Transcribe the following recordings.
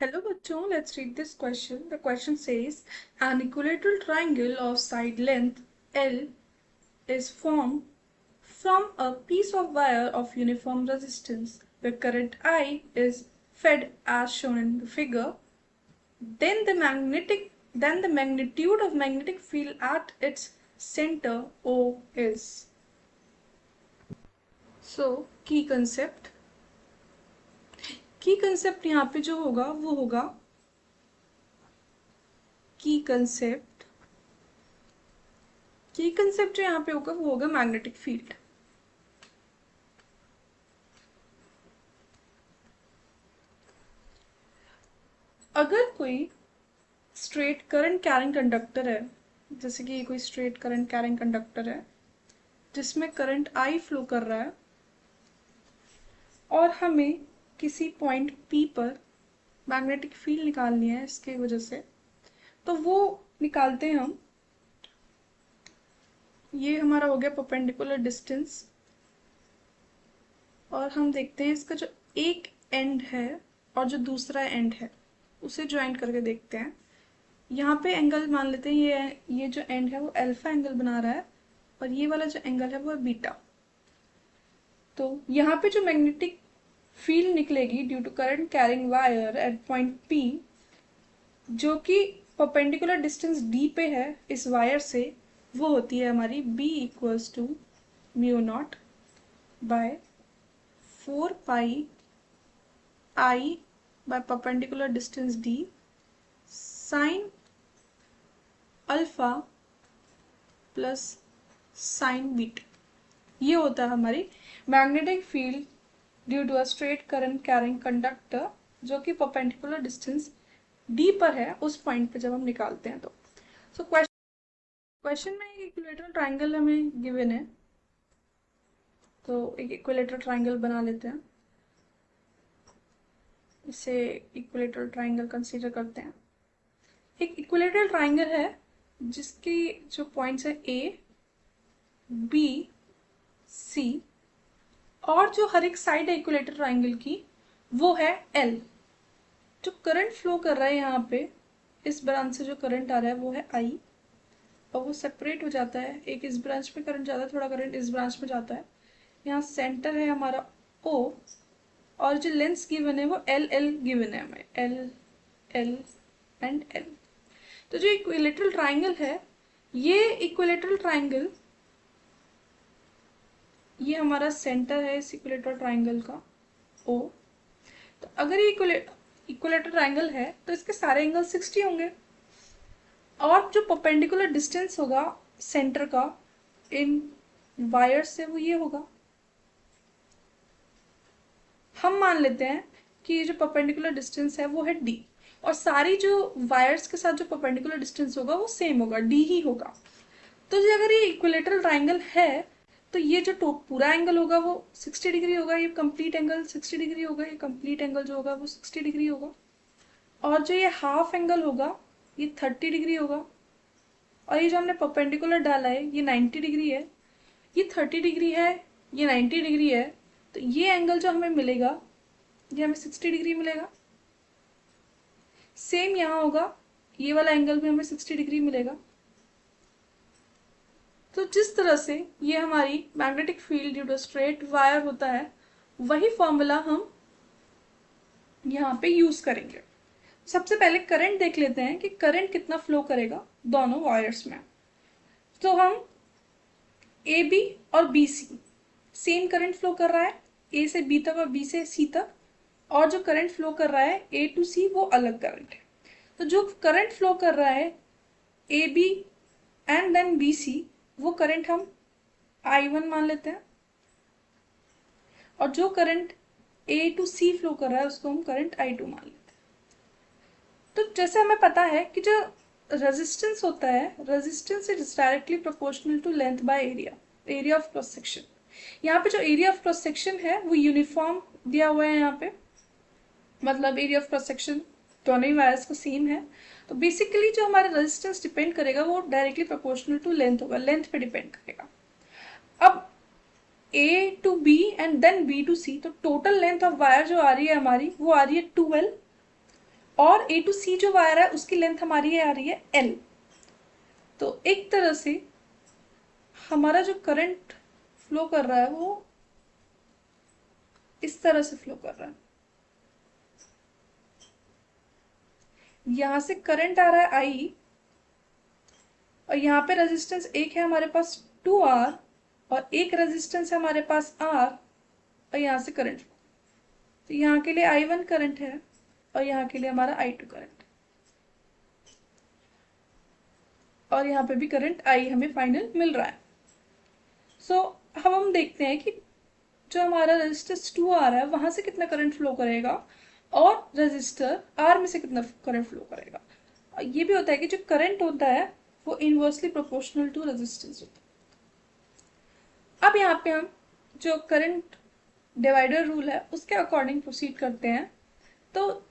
Hello बच्चों, let's read this question. The question says, an equilateral triangle of side length L is formed from a piece of wire of uniform resistance. The current I is fed as shown in the figure. Then the magnitude of magnetic field at its center O is. So, key concept यहाँ पे जो होगा वो होगा की concept जो यहाँ पे होगा वो होगा मैग्नेटिक फील्ड। अगर कोई स्ट्रेट करंट कैरिंग कंडक्टर है, जैसे कि ये कोई स्ट्रेट करंट कैरिंग कंडक्टर है जिसमें करंट आई फ्लो कर रहा है और हमें किसी पॉइंट पी पर मैग्नेटिक फील्ड निकालनी है इसके वजह से, तो वो निकालते हैं हम। ये हमारा हो गया परपेंडिकुलर डिस्टेंस और हम देखते हैं इसका जो एक एंड है और जो दूसरा एंड है उसे ज्वाइन करके देखते हैं। यहाँ पे एंगल मान लेते हैं ये जो एंड है वो अल्फा एंगल बना रहा है और ये वाला जो एंगल है वो है बीटा। तो यहाँ पे जो मैग्नेटिक फील्ड निकलेगी due to current carrying wire at point P, जो कि परपेंडिकुलर डिस्टेंस डी पे है इस वायर से, वो होती है हमारी B equals to mu naught by 4 pi I by perpendicular distance D sin alpha plus sine beta. ये होता है हमारी magnetic field due to a straight current carrying conductor, जो कि परपेंडिकुलर डिस्टेंस डी पर है उस पॉइंट पे जब हम निकालते हैं। तो सो क्वेश्चन में एक इक्विलेटरल ट्राइंगल हमें गिवन है, तो एक इक्विलेटरल ट्राइंगल बना लेते हैं। इसे इक्विलेटरल ट्राइंगल कंसीडर करते हैं। एक इक्विलेटरल ट्राइंगल है जिसकी जो पॉइंट्स है ए बी सी और जो हर एक साइड है इक्विलेटरल ट्राइंगल की वो है एल। जो करंट फ्लो कर रहा है यहाँ पे इस ब्रांच से जो करंट आ रहा है वो है आई और वो सेपरेट हो जाता है। एक इस ब्रांच में करंट जाता है, थोड़ा करंट इस ब्रांच में जाता है। यहाँ सेंटर है हमारा ओ और जो लेंथ गिवन है वो एल एल गिवन है हमें, एल एल एंड एल। तो जो इक्विलेटरल ट्राइंगल है ये इक्विलेटरल ट्राइंगल, ये हमारा सेंटर है इस इक्विलेटरल ट्राइंगल का ओ। तो अगर ये इक्विलेटरल ट्राइंगल है तो इसके सारे एंगल 60 होंगे और जो परपेंडिकुलर डिस्टेंस होगा सेंटर का इन वायर से वो ये होगा। हम मान लेते हैं कि ये जो परपेंडिकुलर डिस्टेंस है वो है डी और सारी जो वायर्स के साथ जो परपेंडिकुलर डिस्टेंस होगा वो सेम होगा, डी ही होगा। तो जो अगर ये इक्विलेटरल ट्राइंगल है तो ये जो पूरा एंगल होगा वो 60 डिग्री होगा, ये कंप्लीट एंगल 60 डिग्री होगा, ये कंप्लीट एंगल जो होगा वो 60 डिग्री होगा और जो ये हाफ एंगल होगा ये 30 डिग्री होगा और ये जो हमने परपेंडिकुलर डाला है ये 90 डिग्री है, ये 30 डिग्री है, ये 90 डिग्री है। तो ये एंगल जो हमें मिलेगा ये हमें 60 डिग्री मिलेगा। सेम यहाँ होगा, ये वाला एंगल भी हमें 60 डिग्री मिलेगा। तो जिस तरह से ये हमारी magnetic field due to straight wire होता है वही फॉर्मूला हम यहाँ पे यूज करेंगे। सबसे पहले करंट देख लेते हैं कि करंट कितना फ्लो करेगा दोनों वायर्स में। तो हम ए बी और B C same current flow कर रहा है, ए से बी तक और बी से सी तक, और जो करंट फ्लो कर रहा है ए टू सी वो अलग करंट है। तो जो करंट फ्लो कर रहा है A B and then B C वो करंट हम I1 मान लेते हैं और जो current A to C flow कर रहा है उसको हम करंट I2 मान लेते हैं। तो जैसे हमें पता है कि जो रेजिस्टेंस होता है, resistance is directly proportional to length by area, area of cross section. यहाँ पे जो एरिया ऑफ क्रॉस सेक्शन है वो यूनिफॉर्म दिया हुआ है यहाँ पे, मतलब एरिया ऑफ क्रॉस सेक्शन दोनों ही वायर्स का सेम है। तो बेसिकली जो हमारा रेजिस्टेंस डिपेंड करेगा वो डायरेक्टली प्रोपोर्शनल टू लेंथ होगा, लेंथ पे डिपेंड करेगा। अब A to B and then B to C, तो टोटल लेंथ ऑफ वायर जो आ रही है हमारी वो आ रही है 2L और A to C जो वायर है उसकी लेंथ हमारी आ रही है L। तो एक तरह से हमारा जो करंट फ्लो कर रहा है वो इस तरह से फ्लो कर रहा है। यहां से करंट आ रहा है I, और यहाँ पे रेजिस्टेंस एक है हमारे पास 2R, और एक रेजिस्टेंस है हमारे पास R, और यहाँ से करंट। तो यहाँ के लिए I1 करंट है और यहाँ के लिए हमारा I2 करंट, और यहाँ पे भी करंट I हमें फाइनल मिल रहा है। सो अब हम देखते हैं कि जो हमारा रेजिस्टेंस 2R है वहां से कितना करंट फ्लो करेगा और रेजिस्टर R में से कितना करंट फ्लो करेगा। ये भी होता है कि जो करंट होता है वो इनवर्सली प्रोपोर्शनल टू रेजिस्टेंस होता है। अब यहाँ पे हम जो करंट डिवाइडर रूल है उसके अकॉर्डिंग प्रोसीड करते हैं। तो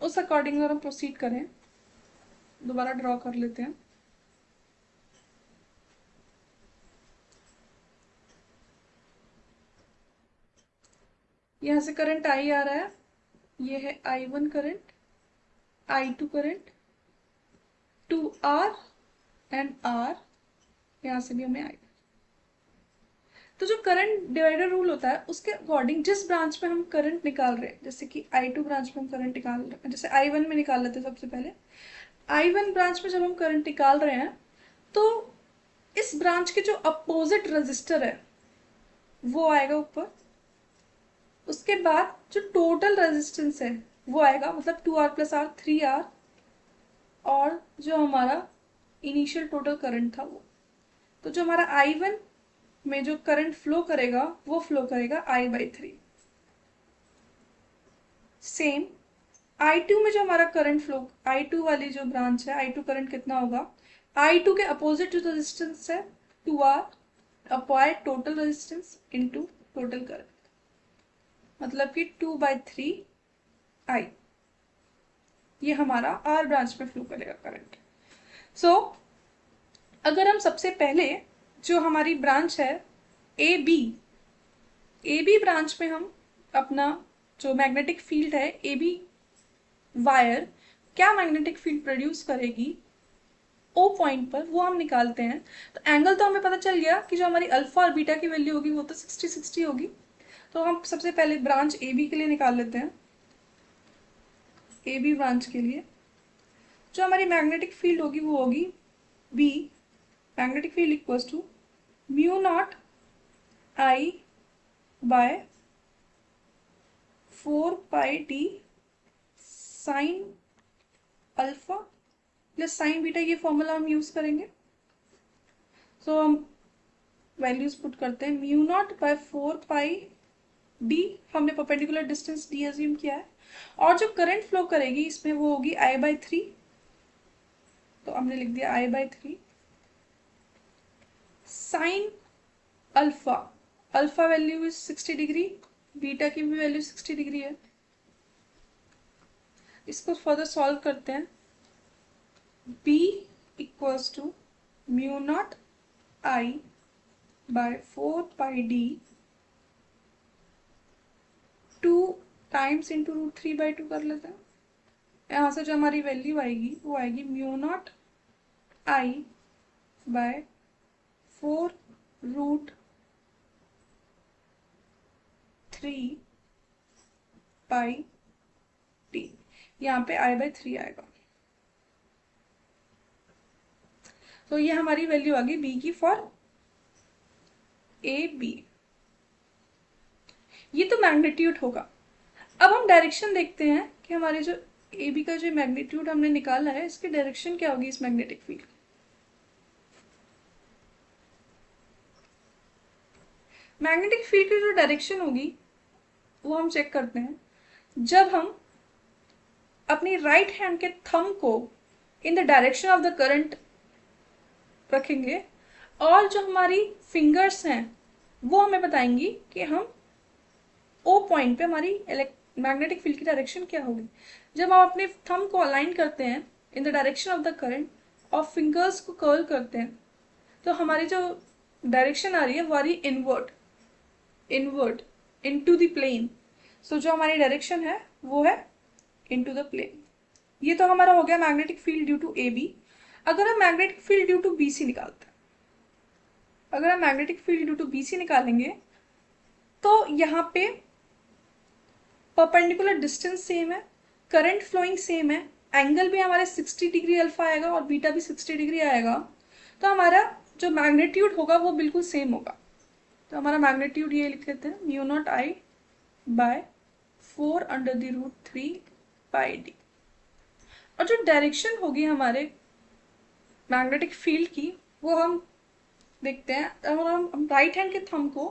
उस अकॉर्डिंग अगर हम प्रोसीड करें, दोबारा ड्रॉ कर लेते हैं। यहाँ से करंट I आ रहा है, ये है I1 current, I2 current, 2R and R, यहाँ से भी हमें I। तो जो करंट डिवाइडर रूल होता है उसके अकॉर्डिंग जिस ब्रांच में हम करंट निकाल रहे हैं, जैसे कि I2 ब्रांच में हम करंट निकाल रहे हैं, जैसे I1 में निकाल लेते हैं सबसे पहले। I1 ब्रांच में जब हम करंट निकाल रहे हैं तो इस ब्रांच के जो अपोजिट रेजिस्टर है वो आएगा ऊपर। उसके बाद जो टोटल रेजिस्टेंस है वो आएगा, मतलब 2R + R 3R, और जो हमारा इनिशियल टोटल करंट था वो। तो जो हमारा I1 में जो करंट फ्लो करेगा वो फ्लो करेगा I/3। सेम I2 में जो हमारा करंट फ्लो, I2 वाली जो ब्रांच है, I2 करंट कितना होगा, I2 के अपोजिट जो रेजिस्टेंस है 2R upon total resistance into total current, मतलब कि 2/3I। ये हमारा R ब्रांच में फ्लो करेगा करंट। सो अगर हम सबसे पहले जो हमारी ब्रांच है AB ब्रांच में हम अपना जो मैग्नेटिक फील्ड है, AB वायर क्या मैग्नेटिक फील्ड प्रोड्यूस करेगी O पॉइंट पर, वो हम निकालते हैं। तो एंगल तो हमें पता चल गया कि जो हमारी अल्फा और बीटा की वैल्यू होगी वो तो 60-60 होगी। तो हम सबसे पहले ब्रांच AB के लिए निकाल लेते हैं। AB ब्रांच के लिए जो हमारी मैग्नेटिक फील्ड होगी वो होगी B, magnetic field equals to μ0I/4πd sine alpha plus sine beta, ये फॉर्मूला हम यूज करेंगे। सो हम वैल्यूज पुट करते हैं। μ0/4πd हमने परपेंडिकुलर डिस्टेंस d अज्यूम किया है, और जो करंट फ्लो करेगी इसमें वो होगी I/3। तो हमने लिख दिया I/3 sine alpha, alpha value is 60 degree, beta की भी वैल्यू 60 डिग्री है। इसको फर्दर सॉल्व करते हैं। B equals to μ0I/4πd 2 times into √3/2 कर लेते हैं। यहाँ से जो हमारी वैल्यू आएगी वो आएगी μ0I/4√3/d, यहाँ पे I/3 आएगा। तो ये हमारी वैल्यू आ गई B की फॉर AB। ये तो मैग्नीट्यूड होगा। अब हम डायरेक्शन देखते हैं कि हमारे जो AB का जो मैग्नीट्यूड हमने निकाला है इसकी डायरेक्शन क्या होगी इस मैग्नेटिक फील्ड। मैग्नेटिक फील्ड की जो डायरेक्शन होगी वो हम चेक करते हैं। जब हम अपनी राइट हैंड के थंब को in the direction of the current रखेंगे और जो हमारी फिंगर्स हैं वो हमें बताएंगी कि हम O पॉइंट पे हमारी मैग्नेटिक फील्ड की डायरेक्शन क्या होगी। जब हम अपने थंब को अलाइन करते हैं in the direction of the current और फिंगर्स को कर्ल करते हैं तो हमारी जो डायरेक्शन आ रही है वो आ रही है इनवर्ड इनटू द प्लेन। सो जो हमारी डायरेक्शन है वो है इनटू द प्लेन। ये तो हमारा हो गया magnetic field due to A B. अगर हम magnetic field due to B C निकालते हैं, अगर हम magnetic field due to B C निकालेंगे तो यहाँ पे परपेंडिकुलर डिस्टेंस सेम है, करंट फ्लोइंग सेम है, एंगल भी हमारे 60 डिग्री अल्फा आएगा और बीटा भी 60 डिग्री आएगा, तो हमारा जो मैग्नीट्यूड होगा वो बिल्कुल सेम होगा। तो हमारा मैग्नीट्यूड ये लिख लेते हैं, mu naught I by 4 under the root 3 pi D. और जो डायरेक्शन होगी हमारे मैग्नेटिक फील्ड की वो हम देखते हैं। अगर हम राइट हैंड के थंब को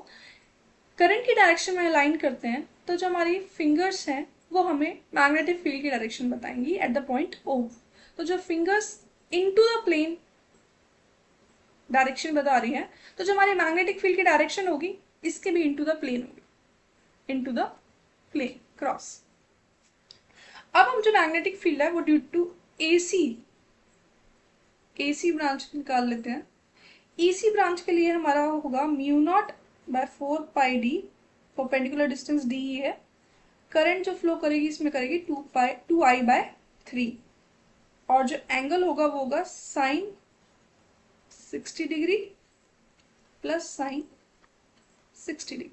करंट की डायरेक्शन में अलाइन करते हैं तो जो हमारी फिंगर्स हैं वो हमें मैग्नेटिक फील्ड की डायरेक्शन बताएंगी एट द पॉइंट ओ। तो जो fingers into the plane direction बता रही है, तो जो हमारी मैग्नेटिक फील्ड की डायरेक्शन होगी इसके भी इनटू द प्लेन होगी, इनटू द प्लेन क्रॉस। अब हम जो मैग्नेटिक फील्ड है वो ड्यू टू एसी ब्रांच निकाल लेते हैं। ईसी ब्रांच के लिए हमारा होगा mu naught by 4 pi D, perpendicular distance D है, करंट जो फ्लो करेगी इसमें करेगी 2 आई बाय 3, और जो एंगल होगा वो होगा sine 60 degree plus sine 60 degree.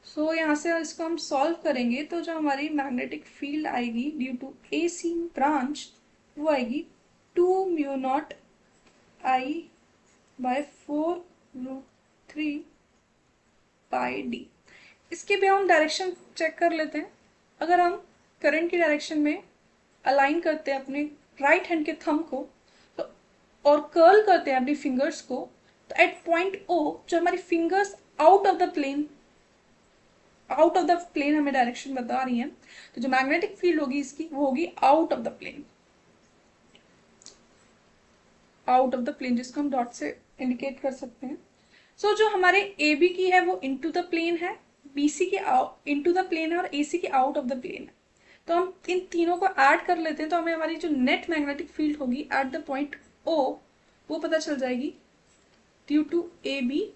So यहाँ से इसको हम सॉल्व करेंगे तो जो हमारी मैग्नेटिक फील्ड आएगी ड्यू टू एसी ब्रांच वो आएगी 2 mu naught I by 4 root 3 pi D. इसके भी हम डायरेक्शन चेक कर लेते हैं। अगर हम करंट की डायरेक्शन में अलाइन करते हैं अपने राइट हैंड के थंब को तो और कर्ल करते हैं अपनी फिंगर्स को, तो एट पॉइंट ओ जो हमारी fingers out of the plane हमें डायरेक्शन बता रही हैं, तो जो मैग्नेटिक फील्ड होगी इसकी वो होगी out of the plane, out of the plane, जिसको हम डॉट से इंडिकेट कर सकते हैं। सो जो हमारे ए बी की है वो इनटू द प्लेन है, बीसी की इनटू द प्लेन है और एसी की आउट ऑफ द प्लेन है। तो हम इन तीनों को ऐड कर लेते हैं तो हमें हमारी जो नेट मैग्नेटिक फील्ड होगी एट द पॉइंट ओ वो पता चल जाएगी due to A B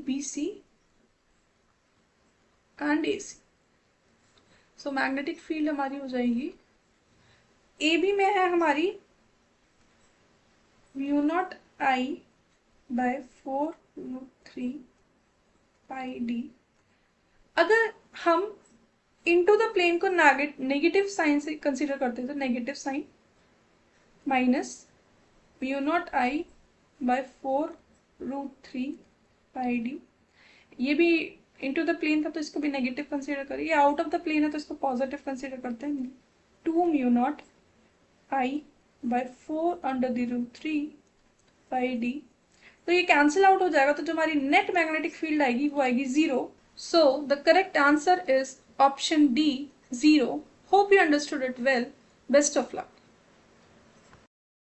B C and A C. So magnetic field हमारी हो जाएगी ए बी में है हमारी mu naught I by 4 root 3 pi D. अगर हम इनटू द प्लेन को नेगेटिव साइन से कंसीडर करते हैं तो negative sign minus mu naught I by 4 root 3 pi D. ये भी इनटू द प्लेन था तो इसको भी नेगेटिव कंसीडर करें, ये आउट ऑफ द प्लेन है तो इसको पॉजिटिव कंसीडर करते हैं, 2 mu naught I by 4 under the root 3 pi D. तो ये कैंसिल आउट हो जाएगा तो जो हमारी नेट मैग्नेटिक फील्ड आएगी वो आएगी 0। So the correct answer is option D, 0। Hope you understood it well. Best of luck.